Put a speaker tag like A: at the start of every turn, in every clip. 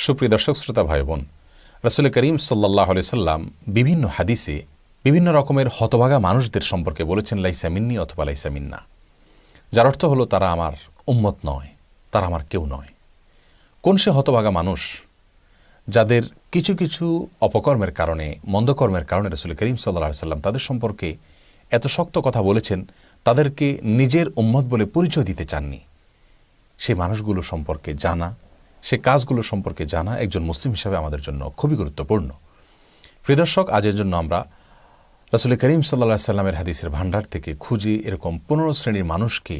A: সুপ্রিয় দর্শক শ্রোতা ভাই বোন, রাসূল করিম সাল্লাল্লাহু আলাইহি সাল্লাম বিভিন্ন হাদিসে বিভিন্ন রকমের হতভাগা মানুষদের সম্পর্কে বলেছেন লাইসা মিন্নি অথবা লাইসা মিন্না, যার অর্থ হলো তারা আমার উম্মত নয়, তারা আমার কেউ নয়। কোন সে হতভাগা মানুষ যাদের কিছু কিছু অপকর্মের কারণে, মন্দকর্মের কারণে রাসূল করিম সাল্লাল্লাহু আলাইহি সাল্লাম তাদের সম্পর্কে এত শক্ত কথা বলেছেন, তাদেরকে নিজের উম্মত বলে পরিচয় দিতে চাননি। সেই মানুষগুলো সম্পর্কে জানা, সে কাজগুলো সম্পর্কে জানা একজন মুসলিম হিসাবে আমাদের জন্য খুবই গুরুত্বপূর্ণ। প্রিয় দর্শক, আজের জন্য আমরা রাসূল করিম সাল্লাল্লাহু আলাইহি সাল্লামের হাদিসের ভান্ডার থেকে খুঁজে এরকম 15 শ্রেণীর মানুষকে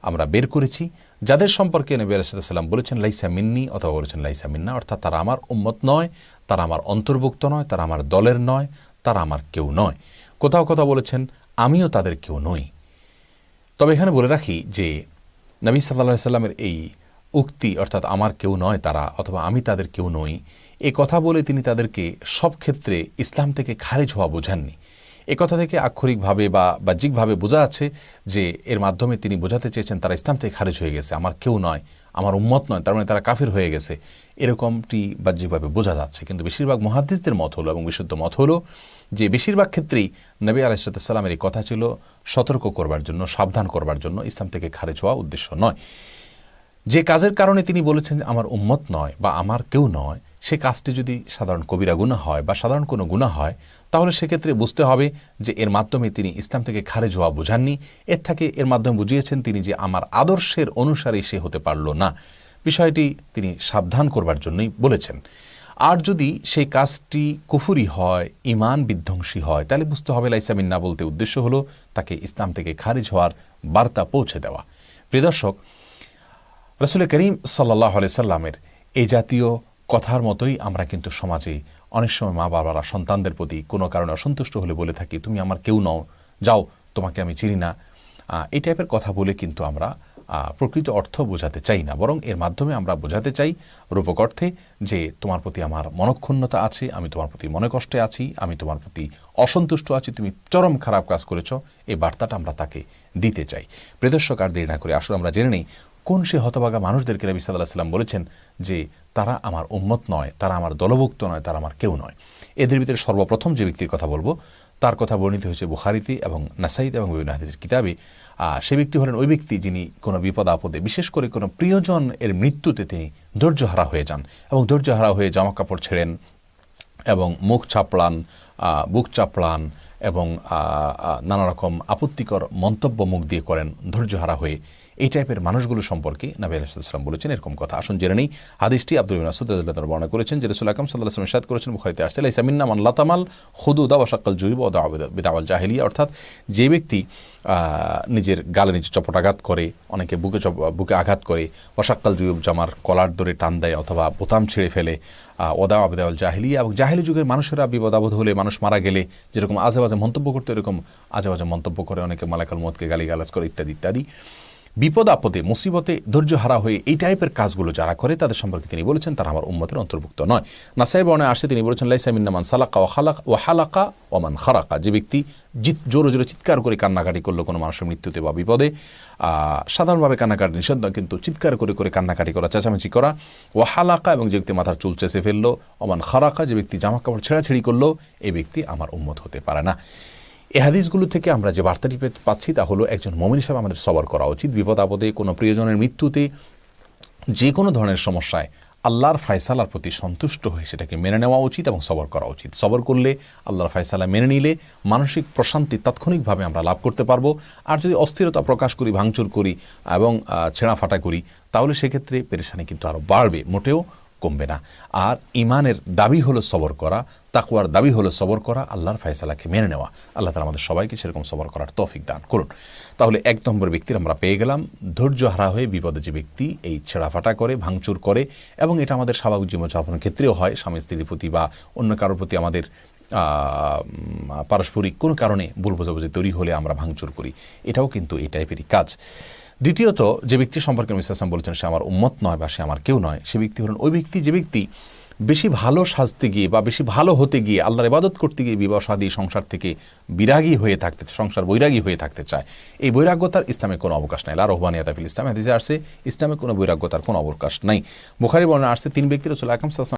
A: আমরা বের করেছি, যাদের সম্পর্কে নবী আলাইহিস সালাম বলেছেন লাইসা মিন্নি অথবা বলেছেন লাইসা মিন্না, অর্থাৎ তারা আমার উম্মত নয়, তারা আমার অন্তর্ভুক্ত নয়, তারা আমার দলের নয়, তারা আমার কেউ নয়। কোথাও কোথাও বলেছেন আমিও তাদের কেউ নই। তবে এখানে বলে রাখি যে নবী সাল্লাল্লাহু আলাইহি সাল্লামের এই উক্তি, অর্থাৎ আমার কেউ নয় তারা অথবা আমি তাদের কেউ নই, এ কথা বলে তিনি তাদেরকে সব ক্ষেত্রে ইসলাম থেকে খারিজ হওয়া বোঝাননি। এ কথা থেকে আক্ষরিকভাবে বা বাহ্যিকভাবে বোঝা যাচ্ছে যে এর মাধ্যমে তিনি বোঝাতে চেয়েছেন তারা ইসলাম থেকে খারিজ হয়ে গেছে, আমার কেউ নয়, আমার উম্মত নয়, তার মানে তারা কাফির হয়ে গেছে, এরকমটি বাহ্যিকভাবে বোঝা যাচ্ছে। কিন্তু বেশিরভাগ মুহাদ্দিসদের মত হলো এবং বিশুদ্ধ মত হলো যে বেশিরভাগ ক্ষেত্রেই নবী আলাইহিস সালামের এই কথা ছিল সতর্ক করবার জন্য, সাবধান করবার জন্য, ইসলাম থেকে খারিজ হওয়া উদ্দেশ্য নয়। যে কাজের কারণে তিনি বলেছেন আমার উম্মত নয় বা আমার কেউ নয়, সে কাজটি যদি সাধারণ কবিরা গুনাহ হয় বা সাধারণ কোনো গুনাহ হয়, তাহলে সেক্ষেত্রে বুঝতে হবে যে এর মাধ্যমে তিনি ইসলাম থেকে খারিজ হওয়া বোঝাননি। এর মাধ্যমে বুঝিয়েছেন তিনি যে আমার আদর্শের অনুসারী সে হতে পারল না, বিষয়টি তিনি সাবধান করবার জন্যই বলেছেন। আর যদি সেই কাজটি কুফরি হয়, ঈমান বিধ্বংসী হয়, তাহলে বুঝতে হবে লাইসা মিন্না বলতে উদ্দেশ্য হলো তাকে ইসলাম থেকে খারিজ হওয়ার বার্তা পৌঁছে দেওয়া। প্রিয় দর্শক, রাসূল করিম সাল্লাল্লাহু আলাইহি সাল্লামের এই জাতীয় কথার মতোই আমরা কিন্তু সমাজে অনেক সময় মা বাবারা সন্তানদের প্রতি কোনো কারণে অসন্তুষ্ট হলে বলে থাকি তুমি আমার কেউ নও, যাও, তোমাকে আমি চিনি না। এই টাইপের কথা বলে কিন্তু আমরা প্রকৃত অর্থ বোঝাতে চাই না, বরং এর মাধ্যমে আমরা বোঝাতে চাই রূপক অর্থে যে তোমার প্রতি আমার মনক্ষুণ্ণতা আছে, আমি তোমার প্রতি মনে কষ্টে আছি, আমি তোমার প্রতি অসন্তুষ্ট আছি, তুমি চরম খারাপ কাজ করেছ, এই বার্তাটা আমরা তাকে দিতে চাই। প্রিয় দর্শক, আর দেরি না করে আসলে আমরা জেনে নেই কোন সে হতভাগা মানুষদেরকে নবী সাল্লাল্লাহু আলাইহি সাল্লাম বলেছেন যে তারা আমার উম্মত নয়, তারা আমার দলভুক্ত নয়, তারা আমার কেউ নয়। এদের ভিতরে সর্বপ্রথম যে ব্যক্তির কথা বলবো তার কথা বর্ণিত হয়েছে বুখারীতে এবং নাসাঈতে এবং বিভিন্ন হাদিসের কিতাবে। সে ব্যক্তি হলেন ওই ব্যক্তি যিনি কোনো বিপদ আপদে, বিশেষ করে কোনো প্রিয়জন এর মৃত্যুতে তিনি ধৈর্যহারা হয়ে যান এবং ধৈর্যহারা হয়ে জামা কাপড় ছেড়েন এবং মুখ চাপড়ান, বুক চাপড়ান এবং নানা রকম আপত্তিকর মন্তব্য মুখ দিয়ে করেন ধৈর্যহারা হয়ে। এই টাইপের মানুষগুলো সম্পর্কে নবী আলাইহিস সালাম বলেছেন এরকম কথা। আসুন জেনে নেই হাদিসটি। আব্দুল্লাহ ইবনে মাসউদ রাদিয়াল্লাহু আনহু বর্ণনা করেছেন যে রাসূল আকরাম সাল্লাল্লাহু আলাইহি ওয়াসাল্লাম ইরশাদ করেছেন, বুখারীতে আসছে, লাইসা মিন্না মান লাতামাল খুদুদা ওয়া শাক্কাল জুয়ুব ওয়া দা'a বিদাওয়াল জাহিলিয়া, অর্থাৎ যে ব্যক্তি নিজের গালে নিজে চপটাঘাত করে, অনেকে বুকে আঘাত করে, ওয়া শাক্কাল জুয়ুব জামার কলার ধরে টান দেয় অথবা বোতাম ছিঁড়ে ফেলে, ওয়া দা'a বিদাওয়াল জাহিলিয়া, এবং জাহিলি যুগের মানুষেরা বিপদ আপদ হলে, মানুষ মারা গেলে যেরকম আজে বাজে মন্তব্য করতে, এরকম আজে বাজে মন্তব্য করে, অনেকে মালাকুল মউতকে গালিগালাজ করে ইত্যাদি ইত্যাদি। বিপদ আপদে, মুসিবতে ধৈর্যহারা হয়ে এই টাইপের কাজগুলো যারা করে তাদের সম্পর্কে তিনি বলেছেন তারা আমার উম্মতের অন্তর্ভুক্ত নয়। নাসাঈ বর্ণনায় আসে তিনি বলেছেন লাইসা মিন্না মান সালাকা ওয়া হালাকা ওয়া মান খারাকা, যে ব্যক্তি জোরে জোরে চিৎকার করে কান্নাকাটি করলো কোনো মানুষের মৃত্যুতে বা বিপদে, সাধারণভাবে কান্নাকাটি নিষেধ নয়, কিন্তু চিৎকার করে করে কান্নাকাটি করা, চেঁচামেচি করা, ওয়া হালাকা, এবং যে ব্যক্তি মাথার চুল চেঁচে ফেললো, ওয়া মান খারাকা, যে ব্যক্তি জামা কাপড় ছেঁড়াছেড়ি করলো, এই ব্যক্তি আমার উম্মত হতে পারে না। এই হাদিসগুলো থেকে আমরা যে বার্তাটি পাচ্ছি তা হলো একজন মুমিন হিসেবে আমাদের সবর করা উচিত। বিপদ আপদে, কোনো প্রিয়জনের মৃত্যুতে, যে কোনো ধরনের সমস্যায় আল্লাহর ফায়সালার প্রতি সন্তুষ্ট হয়ে সেটাকে মেনে নেওয়া উচিত এবং সবর করা উচিত। সবর করলে, আল্লাহর ফায়সালা মেনে নিলে মানসিক প্রশান্তি তাৎক্ষণিকভাবে আমরা লাভ করতে পারবো। আর যদি অস্থিরতা প্রকাশ করি, ভাঙচুর করি এবং ছেঁড়াফাটা করি, তাহলে সেক্ষেত্রে পেরেশানি কিন্তু আরও বাড়বে, মোটেও কমবে না। আর ঈমানের দাবি হলো সবর করা, তাকওয়ার দাবি হলো সবর করা, আল্লাহর ফায়সালাকে মেনে নেওয়া। আল্লাহ তাআলা আমাদের সবাইকে সেরকম সবর করার তৌফিক দান করুন। তাহলে এক নম্বর ব্যক্তির আমরা পেয়ে গেলাম, ধৈর্য হারা হয়ে বিপদে যে ব্যক্তি এই ছেঁড়াফাটা করে, ভাঙচুর করে, এবং এটা আমাদের স্বাভাবিক জীবনযাপনের ক্ষেত্রেও হয়, স্বামী স্ত্রীর প্রতি বা অন্য কারোর প্রতি আমাদের পারস্পরিক কোনো কারণে ভুল বোঝাবুঝি তৈরি হলে আমরা ভাঙচুর করি, এটাও কিন্তু এই টাইপেরই কাজ। দ্বিতীয়ত, যে ব্যক্তি সম্পর্কে নবী সাল্লাল্লাহু আলাইহি ওয়াসাল্লাম বলেছেন সে আমার উম্মত নয় বা সে আমার কেউ নয়, সে ব্যক্তি হলেন ওই ব্যক্তি যে ব্যক্তি বেশি ভালো সাজতে গিয়ে বা বেশি ভালো হতে গিয়ে আল্লাহর ইবাদত করতে গিয়ে বিবাহ শাদী সংসার থেকে বিরাগী হয়ে থাকতে সংসার বৈরাগী হয়ে থাকতে চায়, এই বৈরাগ্যতার ইসলামে কোনো অবকাশ নাই। লা রহবানিয়াতা ফিল ইসলাম, হাদিসে আসছে ইসলামে কোনো বৈরাগ্যতার কোনো অবকাশ নাই। বুখারী বর্ণনা আসছে 3 ব্যক্তি রাসূল আকরাম সাল্লাল্লাহু